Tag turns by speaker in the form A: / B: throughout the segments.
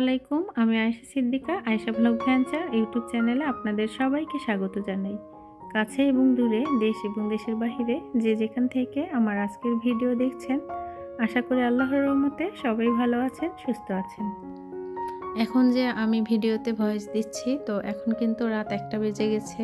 A: আলাইকুম, আমি Ayesha Siddika. Ayesha blog ভ্যাঞ্চার YouTube চ্যানেলে আপনাদের সবাইকে স্বাগত জানাই। কাছে এবং দূরে, দেশ এবং দেশের বাহিরে যে যেখান থেকে আমার আজকের ভিডিও দেখছেন, আশা করি আল্লাহর রহমতে সবাই ভালো আছেন, সুস্থ আছেন। এখন যে আমি ভিডিওতে ভয়েস দিচ্ছি, তো এখন কিন্তু রাত 1টা বেজে গেছে।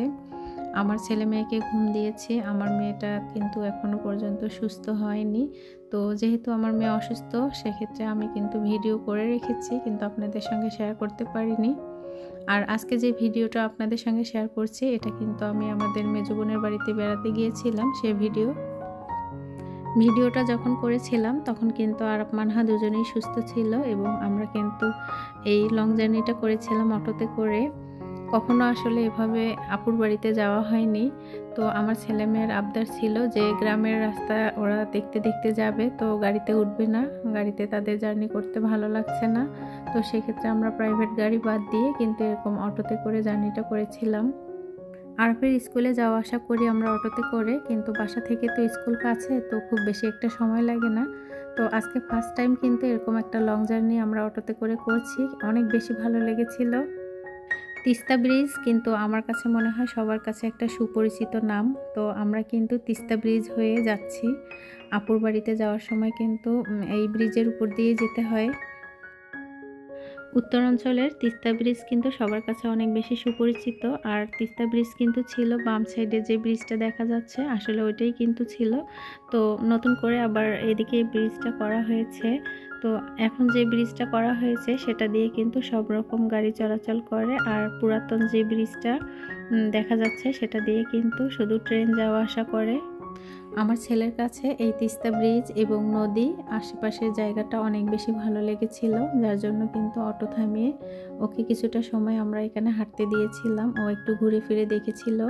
A: আমার ছেলে মেয়েকে ঘুম দিয়েছি। আমার মেয়েটা কিন্তু এখনো পর্যন্ত সুস্থ হয়নি। তো যেহেতু আমার মেয়ে অসুস্থ, সেক্ষেত্রে আমি কিন্তু ভিডিও করে রেখেছি, কিন্তু আপনাদের সঙ্গে শেয়ার করতে পারিনি। আর আজকে যে ভিডিওটা আপনাদের সঙ্গে শেয়ার করছি, এটা কিন্তু আমি আমাদের মেজো বোনের বাড়িতে বেড়াতে গিয়েছিলাম সেই ভিডিওটা যখন করেছিলাম তখন কিন্তু আরব মানহা দুজনেই সুস্থ ছিল এবং আমরা কিন্তু এই লং জার্নিটা করেছিলাম অটোতে করে। কখনো আসলে এভাবে আপুর বাড়িতে যাওয়া হয়নি। তো আমার ছেলেমেয়ের আবদার ছিল যে গ্রামের রাস্তা ওরা দেখতে দেখতে যাবে, তো গাড়িতে উঠবে না, গাড়িতে তাদের জার্নি করতে ভালো লাগছে না। তো সেক্ষেত্রে আমরা প্রাইভেট গাড়ি বাদ দিয়ে কিন্তু এরকম অটোতে করে জার্নিটা করেছিলাম। আরবের স্কুলে যাওয়া আসা করি আমরা অটোতে করে, কিন্তু বাসা থেকে তো স্কুল কাছে, তো খুব বেশি একটা সময় লাগে না। তো আজকে ফার্স্ট টাইম কিন্তু এরকম একটা লং জার্নি আমরা অটোতে করে করছি, অনেক বেশি ভালো লেগেছিল। তিস্তা ব্রিজ কিন্তু আমার কাছে মনে হয় সবার কাছে একটা সুপরিচিত নাম। তো আমরা কিন্তু তিস্তা ব্রিজ হয়ে যাচ্ছি। আপুর বাড়িতে যাওয়ার সময় কিন্তু এই ব্রিজের উপর দিয়ে যেতে হয়। উত্তরাঞ্চলের তিস্তা ব্রিজ কিন্তু সবার কাছে অনেক বেশি সুপরিচিত। আর তিস্তা ব্রিজ কিন্তু ছিল বাম সাইডে, যে ব্রিজটা দেখা যাচ্ছে আসলে ওইটাই কিন্তু ছিল। তো নতুন করে আবার এদিকে ব্রিজটা করা হয়েছে। তো এখন যে ব্রিজটা করা হয়েছে সেটা দিয়ে কিন্তু সব রকম গাড়ি চলাচল করে। আর পুরাতন যে ব্রিজটা দেখা যাচ্ছে সেটা দিয়ে কিন্তু শুধু ট্রেন যাওয়া আসা করে। আমার ছেলের কাছে এই তিস্তা ব্রিজ এবং নদী আশেপাশের জায়গাটা অনেক বেশি ভালো লেগেছিল, যার জন্য কিন্তু অটো থামিয়ে ওকে কিছুটা সময় আমরা এখানে হাঁটতে দিয়েছিলাম। ও একটু ঘুরে ফিরে দেখেছিল।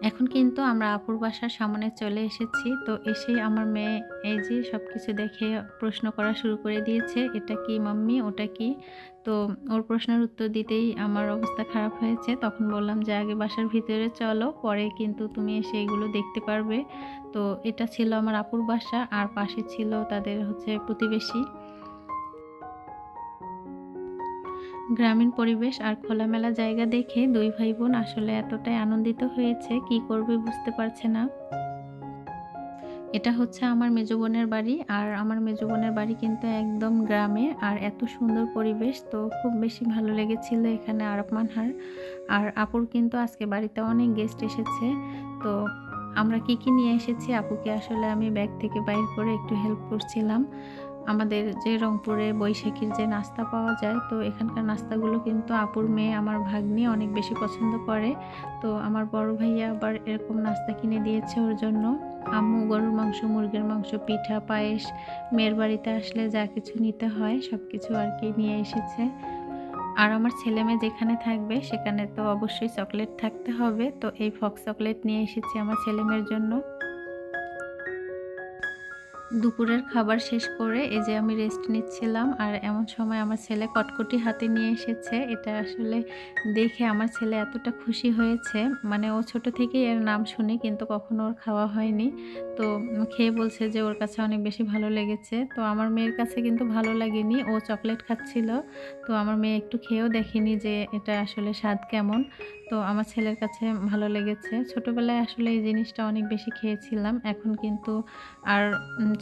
A: এখন কিন্তু আমরা আপুর বাসার সামনে চলে এসেছি। তো এসেই আমার মেয়ে এই যে সবকিছু দেখে প্রশ্ন করা শুরু করে দিয়েছে, এটা কি মাম্মি, ওটা কি? তো ওর প্রশ্নের উত্তর দিতেই আমার অবস্থা খারাপ হয়েছে। তখন বললাম যে আগে বাসার ভিতরে চলো, পরে কিন্তু তুমি এসে এগুলো দেখতে পারবে। তো এটা ছিল আমার আপুর বাসা, আর পাশে ছিল তাদের প্রতিবেশী। গ্রামীণ পরিবেশ আর খোলামেলা জায়গা দেখে দুই ভাই বোন আসলে এতটাই আনন্দিত হয়েছে, কি করবে বুঝতে পারছে না। এটা হচ্ছে আমার মেজো বোনের বাড়ি, আর আমার মেজো বোনের বাড়ি কিন্তু একদম গ্রামে, আর এত সুন্দর পরিবেশ। তো খুব বেশি ভালো লেগেছিল এখানে আরব মানহার। আর আপুর কিন্তু আজকে বাড়িতে অনেক গেস্ট এসেছে। তো আমরা কি কি নিয়ে এসেছি আপুকে আসলে আমি ব্যাগ থেকে বাইর করে একটু হেল্প করছিলাম। আমাদের যে রংপুরে বৈশাখীর যে নাস্তা পাওয়া যায়, তো এখানকার নাস্তাগুলো কিন্তু আপুর মেয়ে আমার ভাগ্নি অনেক বেশি পছন্দ করে। তো আমার বড় ভাইয়া আবার এরকম নাস্তা কিনে দিয়েছে ওর জন্য। আম্মু গরুর মাংস, মুরগির মাংস, পিঠা, পায়েস, মেয়ের বাড়িতে আসলে যা কিছু নিতে হয় সব কিছু আর কি নিয়ে এসেছে। আর আমার ছেলে মেয়ে যেখানে থাকবে সেখানে তো অবশ্যই চকলেট থাকতে হবে। তো এই ফক্স চকলেট নিয়ে এসেছি আমার ছেলে মেয়ের জন্য। দুপুরের খাবার শেষ করে এই যে আমি রেস্ট নিচ্ছিলাম, আর এমন সময় আমার ছেলে কটকটি হাতে নিয়ে এসেছে। এটা আসলে দেখে আমার ছেলে এতটা খুশি হয়েছে, মানে ও ছোট থেকেই এর নাম শুনি কিন্তু কখনো ওর খাওয়া হয়নি। তো খেয়ে বলছে যে ওর কাছে অনেক বেশি ভালো লেগেছে। তো আমার মেয়ের কাছে কিন্তু ভালো লাগেনি, ও চকলেট খাচ্ছিল। তো আমার মেয়ে একটু খেয়েও দেখেনি যে এটা আসলে স্বাদ কেমন। তো আমার ছেলের কাছে ভালো লেগেছে। ছোটবেলায় আসলে এই জিনিসটা অনেক বেশি খেয়েছিলাম, এখন কিন্তু আর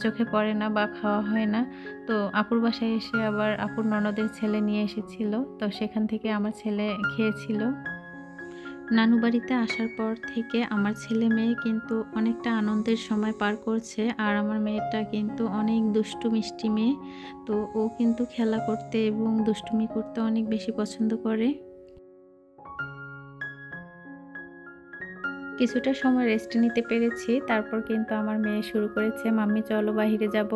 A: চোখে পড়ে না বা খাওয়া হয় না। তো আপুর বাসায় এসে আবার আপুর ননদের ছেলে নিয়ে এসেছিল, তো সেখান থেকে আমার ছেলে খেয়েছিল। নানু বাড়িতে আসার পর থেকে আমার ছেলে মেয়ে কিন্তু অনেকটা আনন্দের সময় পার করছে। আর আমার মেয়েটা কিন্তু অনেক দুষ্টু মিষ্টি মেয়ে। তো ও কিন্তু খেলা করতে এবং দুষ্টুমি করতে অনেক বেশি পছন্দ করে। কিছুটা সময় রেস্ট নিতে পেরেছি, তারপর কিন্তু আমার মেয়ে শুরু করেছে, মাম্মি চলো বাহিরে যাব।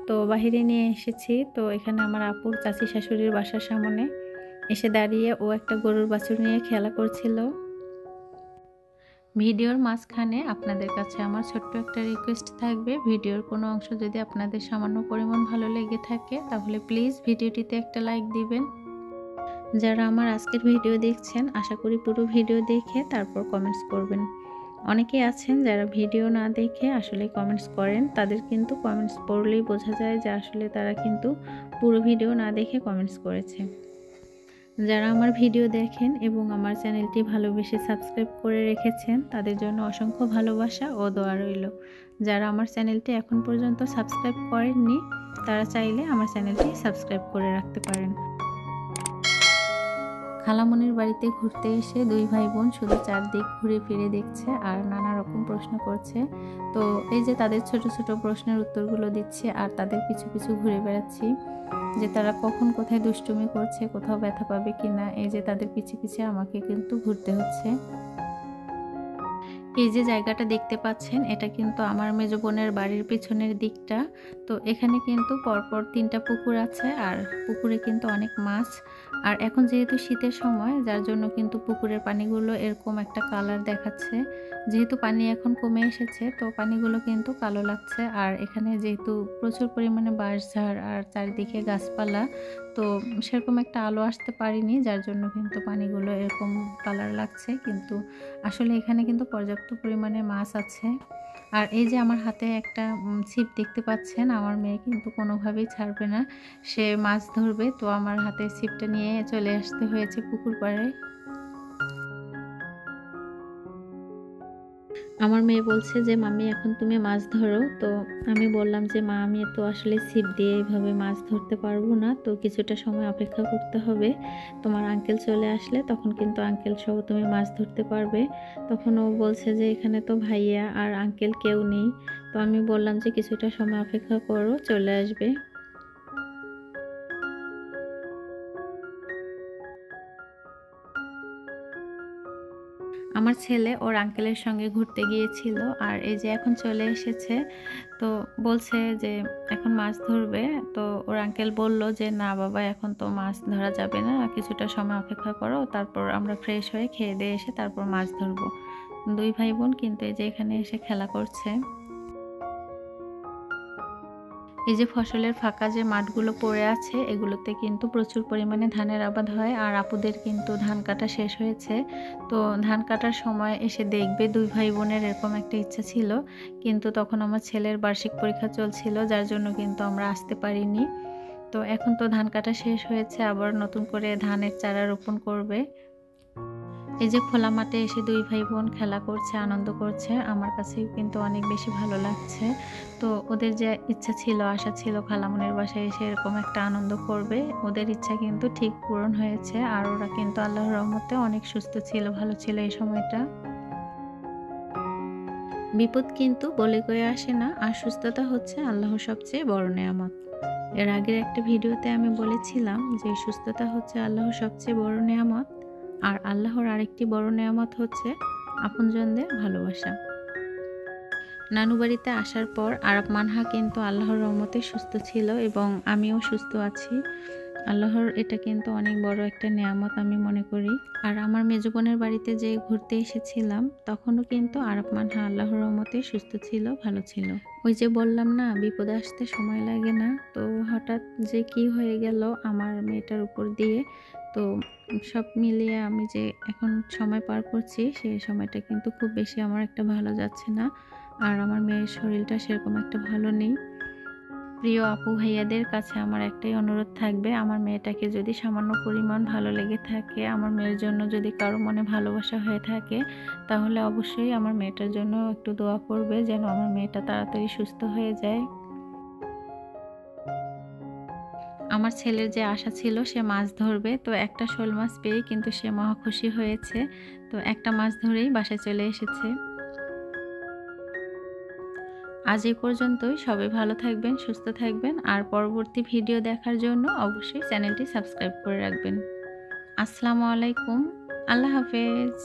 A: তো বাহিরে নিয়ে এসেছি। তো এখানে আমার আপুর চাচি শাশুড়ির বাসার সামনে এসে দাঁড়িয়ে ও একটা গরুর বাছুর নিয়ে খেলা করছিল। ভিডিওর মাঝখানে আপনাদের কাছে আমার ছোট্ট একটা রিকোয়েস্ট থাকবে, ভিডিওর কোনো অংশ যদি আপনাদের সামান্য পরিমাণ ভালো লেগে থাকে তাহলে প্লিজ ভিডিওটিতে একটা লাইক দিবেন। যারা আমার আজকের ভিডিও দেখছেন, আশা করি পুরো ভিডিও দেখে তারপর কমেন্টস করবেন। অনেকেই আছেন যারা ভিডিও না দেখে আসলে কমেন্টস করেন, তাদের কিন্তু কমেন্টস পড়লেই বোঝা যায় যে আসলে তারা কিন্তু পুরো ভিডিও না দেখে কমেন্টস করেছে। যারা আমার ভিডিও দেখেন এবং আমার চ্যানেলটি ভালোবেসে সাবস্ক্রাইব করে রেখেছেন, তাদের জন্য অসংখ্য ভালোবাসা ও দোয়া রইল। যারা আমার চ্যানেলটি এখন পর্যন্ত সাবস্ক্রাইব করেননি, তারা চাইলে আমার চ্যানেলটি সাবস্ক্রাইব করে রাখতে পারেন। খালামণির বাড়িতে ঘুরতে এসে দুই ভাই বোন শুধু চারদিক ঘুরে ফিরে দেখছে আর নানা রকম প্রশ্ন করছে। তো এই যে তাদের ছোট ছোট প্রশ্নের উত্তরগুলো দিচ্ছি আর তাদের পিছু পিছু ঘুরে বেড়াচ্ছি যে তারা কখন কোথায় দুষ্টুমি করছে, কোথাও ব্যথা পাবে কিনা। এই যে তাদের পিছে পিছে আমাকে কিন্তু ঘুরতে হচ্ছে। এই যে জায়গাটা দেখতে পাচ্ছেন, এটা কিন্তু আমার মেজো বোনের বাড়ির পিছনের দিকটা। তো এখানে কিন্তু পরপর 3টা পুকুর আছে আর পুকুরে কিন্তু অনেক মাছ। আর এখন যেহেতু শীতের সময়, যার জন্য কিন্তু পুকুরের পানিগুলো এরকম একটা কালার দেখাচ্ছে। যেহেতু পানি এখন কমে এসেছে, তো পানিগুলো কিন্তু কালো লাগছে। আর এখানে যেহেতু প্রচুর পরিমাণে বাঁশঝাড় আর চারিদিকে গাছপালা, তো সেরকম একটা আলো আসতে পারিনি, যার জন্য কিন্তু পানিগুলো এরকম কালার লাগছে। কিন্তু আসলে এখানে কিন্তু পর্যাপ্ত পরিমাণে মাছ আছে। আর এই যে আমার হাতে একটা ছিপ দেখতে পাচ্ছেন, আমার মেয়ে কিন্তু কোনোভাবেই ছাড়বে না, সে মাছ ধরবে। তো আমার হাতে ছিপটা নিয়ে চলে আসতে হয়েছে পুকুর পাড়ে। আমার মেয়ে বলছে যে মাম্মি এখন তুমি মাছ ধরো। তো আমি বললাম যে মা আমি তো আসলে ছিপ দিয়ে এইভাবে মাছ ধরতে পারবো না, তো কিছুটা সময় অপেক্ষা করতে হবে। তোমার আঙ্কেল চলে আসলে তখন কিন্তু আঙ্কেল সহ তুমি মাছ ধরতে পারবে। তখন ও বলছে যে এখানে তো ভাইয়া আর আঙ্কেল কেউ নেই। তো আমি বললাম যে কিছুটা সময় অপেক্ষা করো, চলে আসবে। আমার ছেলে ওর আঙ্কেলের সঙ্গে ঘুরতে গিয়েছিল আর এই যে এখন চলে এসেছে। তো বলছে যে এখন মাছ ধরবে। তো ওর আঙ্কেল বলল যে না বাবা, এখন তো মাছ ধরা যাবে না, কিছুটা সময় অপেক্ষা করো, তারপর আমরা ফ্রেশ হয়ে খেয়ে দিয়ে এসে তারপর মাছ ধরবো। দুই ভাই বোন কিন্তু এই যে এখানে এসে খেলা করছে। এই যে ফসলের ফাঁকা যে মাঠগুলো পড়ে আছে, এগুলোতে কিন্তু প্রচুর পরিমাণে ধানের আবাদ হয়। আর আপুদের কিন্তু ধান কাটা শেষ হয়েছে। তো ধান কাটার সময় এসে দেখবে দুই ভাই বোনের এরকম একটা ইচ্ছা ছিল, কিন্তু তখন আমার ছেলের বার্ষিক পরীক্ষা চলছিল, যার জন্য কিন্তু আমরা আসতে পারিনি। তো এখন তো ধান কাটা শেষ হয়েছে, আবার নতুন করে ধানের চারা রোপণ করবে। এই যে খোলা মাঠে এসে দুই ভাই বোন খেলা করছে, আনন্দ করছে, আমার কাছে কিন্তু অনেক বেশি ভালো লাগছে। তো ওদের যে ইচ্ছা ছিল, আশা ছিল খালামণির বাসায় এসে এরকম একটা আনন্দ করবে, ওদের ইচ্ছা কিন্তু ঠিক পূরণ হয়েছে। আর ওরা কিন্তু আল্লাহর রহমতে অনেক সুস্থ ছিল, ভালো ছিল এই সময়টা। বিপদ কিন্তু বলে কয়ে আসে না, আর সুস্থতা হচ্ছে আল্লাহর সবচেয়ে বড় নেয়ামত। এর আগের একটা ভিডিওতে আমি বলেছিলাম যে সুস্থতা হচ্ছে আল্লাহর সবচেয়ে বড় নেয়ামত। আর আল্লাহর আরেকটি বড় নেয়ামত হচ্ছে আপনজনদের ভালোবাসা। নানু বাড়িতে আসার পর আরাপ মানহা কিন্তু আল্লাহর রহমতে সুস্থ ছিল এবং আমিও সুস্থ আছি। আল্লাহর এটা কিন্তু অনেক বড় একটা নেয়ামত আমি মনে করি। আর আমার মেজো বোনের বাড়িতে যে ঘুরতে এসেছিলাম, তখনও কিন্তু আরাপ মানহা আল্লাহর রহমতে সুস্থ ছিল, ভালো ছিল। ওই যে বললাম না, বিপদে আসতে সময় লাগে না। তো হঠাৎ যে কি হয়ে গেল আমার মেয়েটার উপর দিয়ে, তো সব মিলিয়ে আমি যে এখন সময় পার করছি, সেই সময়টা কিন্তু খুব বেশি আমার একটা ভালো যাচ্ছে না। আর আমার মেয়ের শরীরটা সেরকম একটা ভালো নেই। প্রিয় আপু ভাইয়াদের কাছে আমার একটাই অনুরোধ থাকবে, আমার মেয়েটাকে যদি সামান্য পরিমাণ ভালো লেগে থাকে, আমার মেয়ের জন্য যদি কারো মনে ভালোবাসা হয়ে থাকে, তাহলে অবশ্যই আমার মেয়েটার জন্য একটু দোয়া করবে যেন আমার মেয়েটা তাড়াতাড়ি সুস্থ হয়ে যায়। আমার ছেলের যে আশা ছিল সে মাছ ধরবে, তো একটা শোল মাছ পেয়ে কিন্তু সে মহা খুশি হয়েছে। তো একটা মাছ ধরেই বাসায় চলে এসেছে। আজ এই পর্যন্তই। সবাই ভালো থাকবেন, সুস্থ থাকবেন। আর পরবর্তী ভিডিও দেখার জন্য অবশ্যই চ্যানেলটি সাবস্ক্রাইব করে রাখবেন। আসসালামু আলাইকুম। আল্লাহ হাফেজ।